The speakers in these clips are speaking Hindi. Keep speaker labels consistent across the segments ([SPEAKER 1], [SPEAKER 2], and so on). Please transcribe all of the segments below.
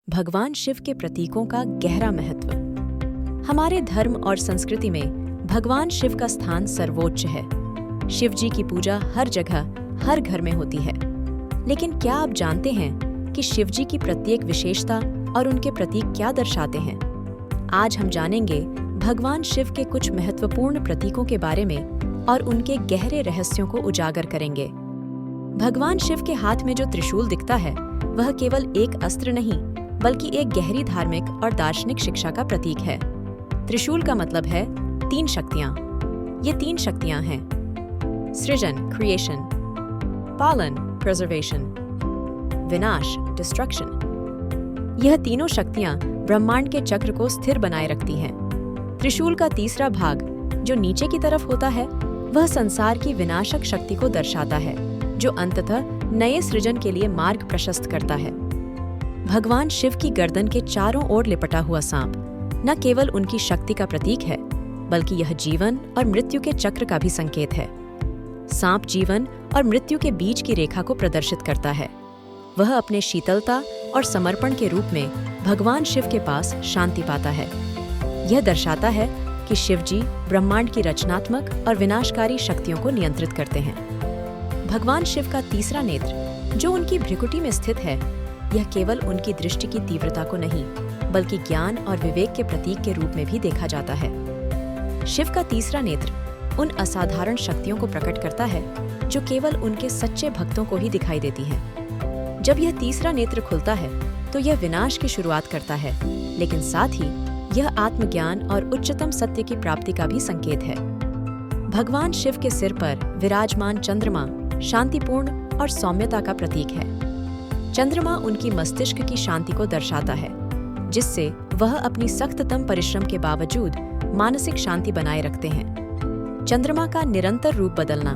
[SPEAKER 1] भगवान शिव के प्रतीकों का गहरा महत्व। हमारे धर्म और संस्कृति में भगवान शिव का स्थान सर्वोच्च है। शिव जी की पूजा हर जगह, हर घर में होती है। लेकिन क्या आप जानते हैं कि शिव जी की प्रत्येक विशेषता और उनके प्रतीक क्या दर्शाते हैं? आज हम जानेंगे भगवान शिव के कुछ महत्वपूर्ण प्रतीकों के बारे में और उनके गहरे रहस्यों को उजागर करेंगे। भगवान शिव के हाथ में जो त्रिशूल दिखता है, वह केवल एक अस्त्र नहीं, बल्कि एक गहरी धार्मिक और दार्शनिक शिक्षा का प्रतीक है। त्रिशूल का मतलब है 3 शक्तियां। ये 3 शक्तियां हैं: सृजन, क्रिएशन; पालन, प्रिजर्वेशन; विनाश, डिस्ट्रक्शन। यह तीनों शक्तियां ब्रह्मांड के चक्र को स्थिर बनाए रखती हैं। त्रिशूल का तीसरा भाग, जो नीचे की तरफ होता है, वह संसार की विनाशक शक्ति को दर्शाता है, जो अंततः नए सृजन के लिए मार्ग प्रशस्त करता है। भगवान शिव की गर्दन के चारों ओर लिपटा हुआ सांप न केवल उनकी शक्ति का प्रतीक है, बल्कि यह जीवन और मृत्यु के चक्र का भी संकेत है। सांप जीवन और मृत्यु के बीच की रेखा को प्रदर्शित करता है। वह अपने शीतलता और समर्पण के रूप में भगवान शिव के पास शांति पाता है। यह दर्शाता है कि शिव जी ब्रह्मांड की रचनात्मक और विनाशकारी शक्तियों को नियंत्रित करते हैं। भगवान शिव का तीसरा नेत्र, जो उनकी भ्रिकुटी में स्थित है, यह केवल उनकी दृष्टि की तीव्रता को नहीं, बल्कि ज्ञान और विवेक के प्रतीक के रूप में भी देखा जाता है। शिव का तीसरा नेत्र उन असाधारण शक्तियों को प्रकट करता है जो केवल उनके सच्चे भक्तों को ही दिखाई देती हैं। जब यह तीसरा नेत्र खुलता है, तो यह विनाश की शुरुआत करता है, लेकिन साथ ही यह आत्मज्ञान और उच्चतम सत्य की प्राप्ति का भी संकेत है। भगवान शिव के सिर पर विराजमान चंद्रमा शांतिपूर्ण और सौम्यता का प्रतीक है। चंद्रमा उनकी मस्तिष्क की शांति को दर्शाता है, जिससे वह अपनी सख्ततम परिश्रम के बावजूद मानसिक शांति बनाए रखते हैं। चंद्रमा का निरंतर रूप बदलना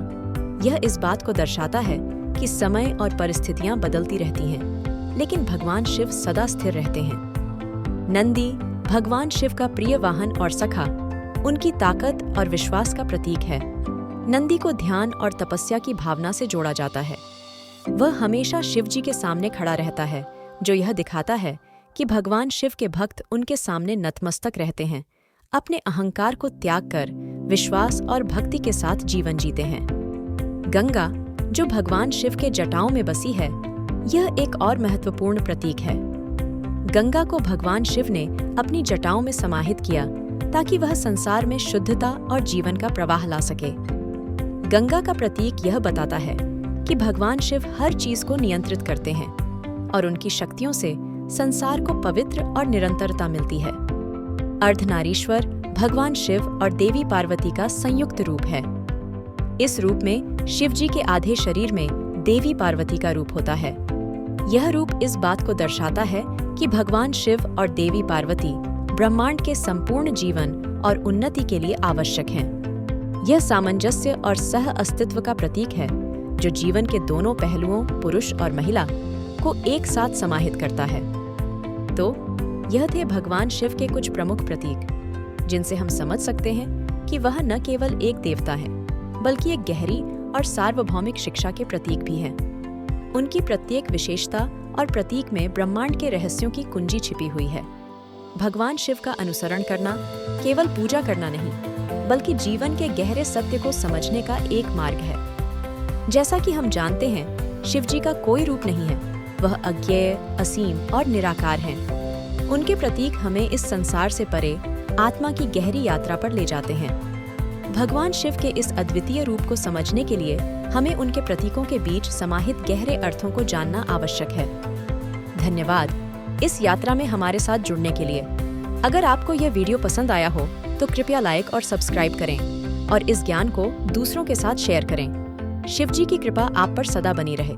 [SPEAKER 1] यह इस बात को दर्शाता है कि समय और परिस्थितियां बदलती रहती हैं, लेकिन भगवान शिव सदा स्थिर रहते हैं। नंदी भगवान शिव का प्रिय वाहन और सखा उनकी ताकत और विश्वास का प्रतीक है। नंदी को ध्यान और तपस्या की भावना से जोड़ा जाता है। वह हमेशा शिव जी के सामने खड़ा रहता है, जो यह दिखाता है कि भगवान शिव के भक्त उनके सामने नतमस्तक रहते हैं, अपने अहंकार को त्याग कर विश्वास और भक्ति के साथ जीवन जीते हैं। गंगा, जो भगवान शिव के जटाओं में बसी है, यह एक और महत्वपूर्ण प्रतीक है। गंगा को भगवान शिव ने अपनी जटाओं में समाहित किया ताकि वह संसार में शुद्धता और जीवन का प्रवाह ला सके। गंगा का प्रतीक यह बताता है कि भगवान शिव हर चीज को नियंत्रित करते हैं और उनकी शक्तियों से संसार को पवित्र और निरंतरता मिलती है। अर्धनारीश्वर भगवान शिव और देवी पार्वती का संयुक्त रूप है। इस रूप में शिव जी के आधे शरीर में देवी पार्वती का रूप होता है। यह रूप इस बात को दर्शाता है कि भगवान शिव और देवी पार्वती ब्रह्मांड के संपूर्ण जीवन और उन्नति के लिए आवश्यक हैं। यह सामंजस्य और सह अस्तित्व का प्रतीक है, जो जीवन के दोनों पहलुओं, पुरुष और महिला, को एक साथ समाहित करता है। तो यह थे भगवान शिव के कुछ प्रमुख प्रतीक, जिनसे हम समझ सकते हैं कि वह न केवल एक देवता है, बल्कि एक गहरी और सार्वभौमिक शिक्षा के प्रतीक भी हैं। उनकी प्रत्येक विशेषता और प्रतीक में ब्रह्मांड के रहस्यों की कुंजी छिपी हुई है। भगवान शिव का अनुसरण करना केवल पूजा करना नहीं, बल्कि जीवन के गहरे सत्य को समझने का एक मार्ग है। जैसा कि हम जानते हैं, शिव जी का कोई रूप नहीं है। वह अज्ञेय, असीम और निराकार हैं। उनके प्रतीक हमें इस संसार से परे आत्मा की गहरी यात्रा पर ले जाते हैं। भगवान शिव के इस अद्वितीय रूप को समझने के लिए हमें उनके प्रतीकों के बीच समाहित गहरे अर्थों को जानना आवश्यक है। धन्यवाद इस यात्रा में हमारे साथ जुड़ने के लिए। अगर आपको यह वीडियो पसंद आया हो, तो कृपया लाइक और सब्सक्राइब करें और इस ज्ञान को दूसरों के साथ शेयर करें। शिव जी की कृपा आप पर सदा बनी रहे।